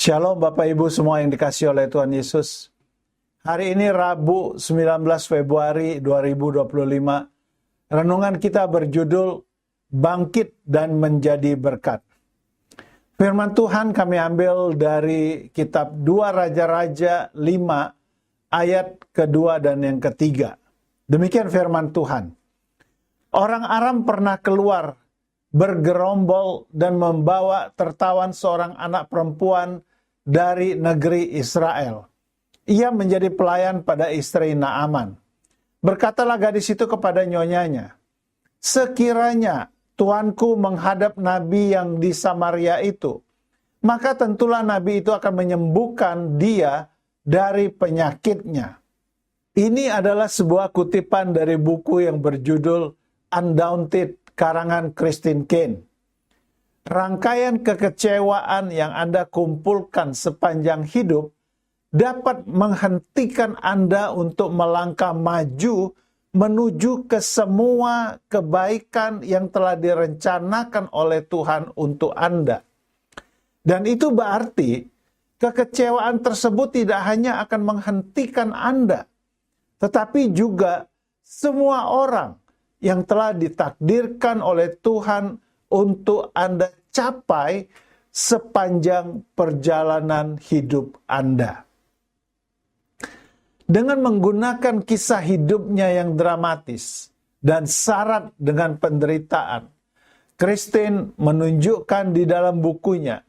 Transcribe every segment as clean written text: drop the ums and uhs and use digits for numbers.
Shalom Bapak Ibu semua yang dikasihi oleh Tuhan Yesus. Hari ini Rabu 19 Februari 2025. Renungan kita berjudul Bangkit dan Menjadi Berkat. Firman Tuhan kami ambil dari kitab 2 Raja-Raja 5 ayat kedua dan yang ketiga. Demikian firman Tuhan. Orang Aram pernah keluar bergerombol dan membawa tertawan seorang anak perempuan dari negeri Israel. Ia menjadi pelayan pada istri Naaman. Berkatalah gadis itu kepada nyonyanya, sekiranya tuanku menghadap nabi yang di Samaria itu, maka tentulah nabi itu akan menyembuhkan dia dari penyakitnya. Ini adalah sebuah kutipan dari buku yang berjudul Undaunted karangan Christine Caine. Rangkaian kekecewaan yang Anda kumpulkan sepanjang hidup dapat menghentikan Anda untuk melangkah maju menuju ke semua kebaikan yang telah direncanakan oleh Tuhan untuk Anda. Dan itu berarti kekecewaan tersebut tidak hanya akan menghentikan Anda, tetapi juga semua orang yang telah ditakdirkan oleh Tuhan untuk Anda capai sepanjang perjalanan hidup Anda. Dengan menggunakan kisah hidupnya yang dramatis dan syarat dengan penderitaan, Christine menunjukkan di dalam bukunya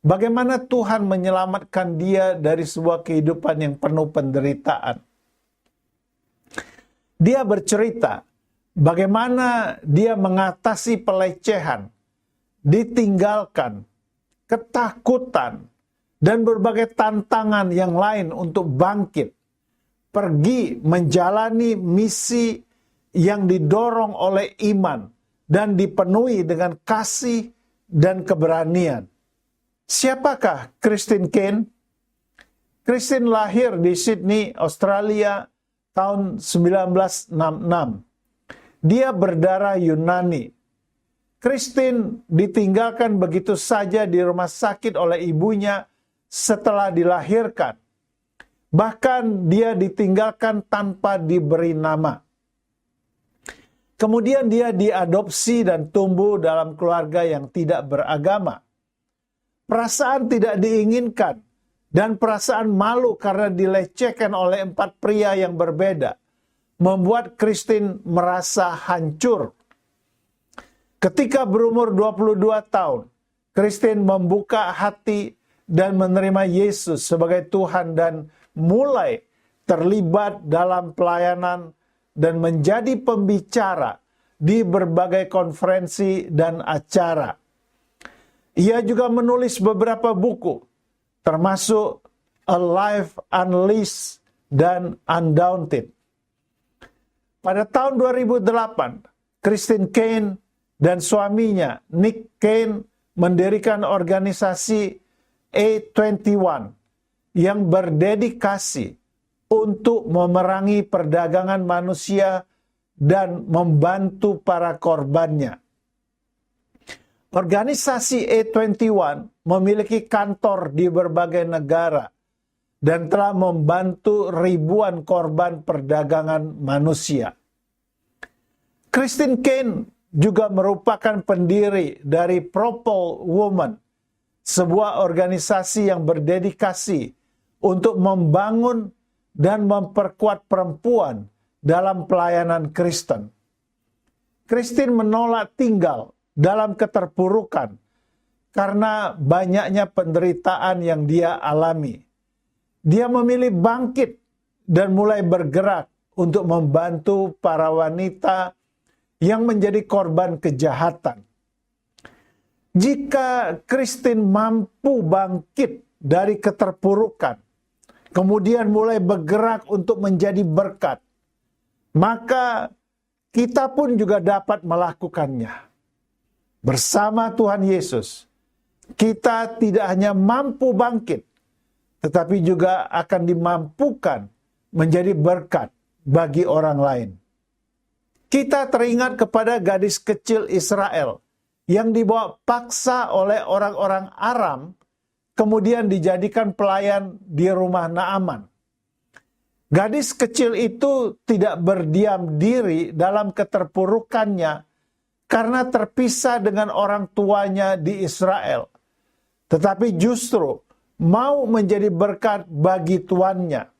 bagaimana Tuhan menyelamatkan dia dari sebuah kehidupan yang penuh penderitaan. Dia bercerita bagaimana dia mengatasi pelecehan, ditinggalkan, ketakutan, dan berbagai tantangan yang lain untuk bangkit, pergi menjalani misi yang didorong oleh iman dan dipenuhi dengan kasih dan keberanian. Siapakah Christine Caine? Christine lahir di Sydney, Australia tahun 1966. Dia berdarah Yunani. Christine ditinggalkan begitu saja di rumah sakit oleh ibunya setelah dilahirkan. Bahkan dia ditinggalkan tanpa diberi nama. Kemudian dia diadopsi dan tumbuh dalam keluarga yang tidak beragama. Perasaan tidak diinginkan dan perasaan malu karena dilecehkan oleh 4 pria yang berbeda membuat Christine merasa hancur. Ketika berumur 22 tahun, Christine membuka hati dan menerima Yesus sebagai Tuhan dan mulai terlibat dalam pelayanan dan menjadi pembicara di berbagai konferensi dan acara. Ia juga menulis beberapa buku, termasuk A Life Unleashed dan Undaunted. Pada tahun 2008, Christine Caine dan suaminya Nick Caine mendirikan organisasi A21 yang berdedikasi untuk memerangi perdagangan manusia dan membantu para korbannya. Organisasi A21 memiliki kantor di berbagai negara dan telah membantu ribuan korban perdagangan manusia. Christine Caine juga merupakan pendiri dari Propel Women, sebuah organisasi yang berdedikasi untuk membangun dan memperkuat perempuan dalam pelayanan Kristen. Christine menolak tinggal dalam keterpurukan karena banyaknya penderitaan yang dia alami. Dia memilih bangkit dan mulai bergerak untuk membantu para wanita yang menjadi korban kejahatan. Jika Christine mampu bangkit dari keterpurukan, kemudian mulai bergerak untuk menjadi berkat, maka kita pun juga dapat melakukannya. Bersama Tuhan Yesus, kita tidak hanya mampu bangkit, tetapi juga akan dimampukan menjadi berkat bagi orang lain. Kita teringat kepada gadis kecil Israel yang dibawa paksa oleh orang-orang Aram kemudian dijadikan pelayan di rumah Naaman. Gadis kecil itu tidak berdiam diri dalam keterpurukannya karena terpisah dengan orang tuanya di Israel, tetapi justru mau menjadi berkat bagi tuannya.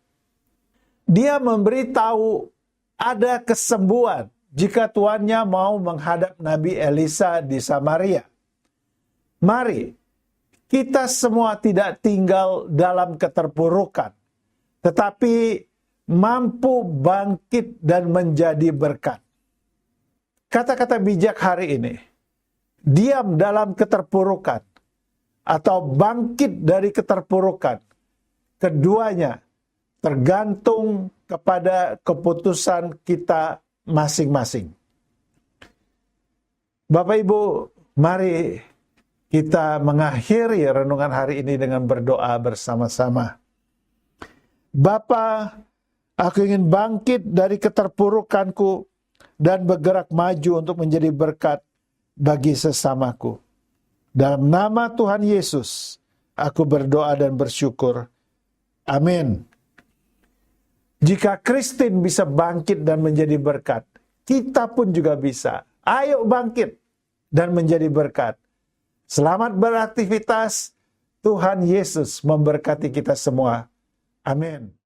Dia memberitahu ada kesembuhan jika tuannya mau menghadap Nabi Elisa di Samaria. Mari, kita semua tidak tinggal dalam keterpurukan, tetapi mampu bangkit dan menjadi berkat. Kata-kata bijak hari ini, diam dalam keterpurukan atau bangkit dari keterpurukan, keduanya tergantung kepada keputusan kita masing-masing. Bapak Ibu, mari kita mengakhiri renungan hari ini dengan berdoa bersama-sama. Bapa, aku ingin bangkit dari keterpurukanku dan bergerak maju untuk menjadi berkat bagi sesamaku. Dalam nama Tuhan Yesus, aku berdoa dan bersyukur. Amin. Jika Christine bisa bangkit dan menjadi berkat, kita pun juga bisa. Ayo bangkit dan menjadi berkat. Selamat beraktivitas. Tuhan Yesus memberkati kita semua. Amin.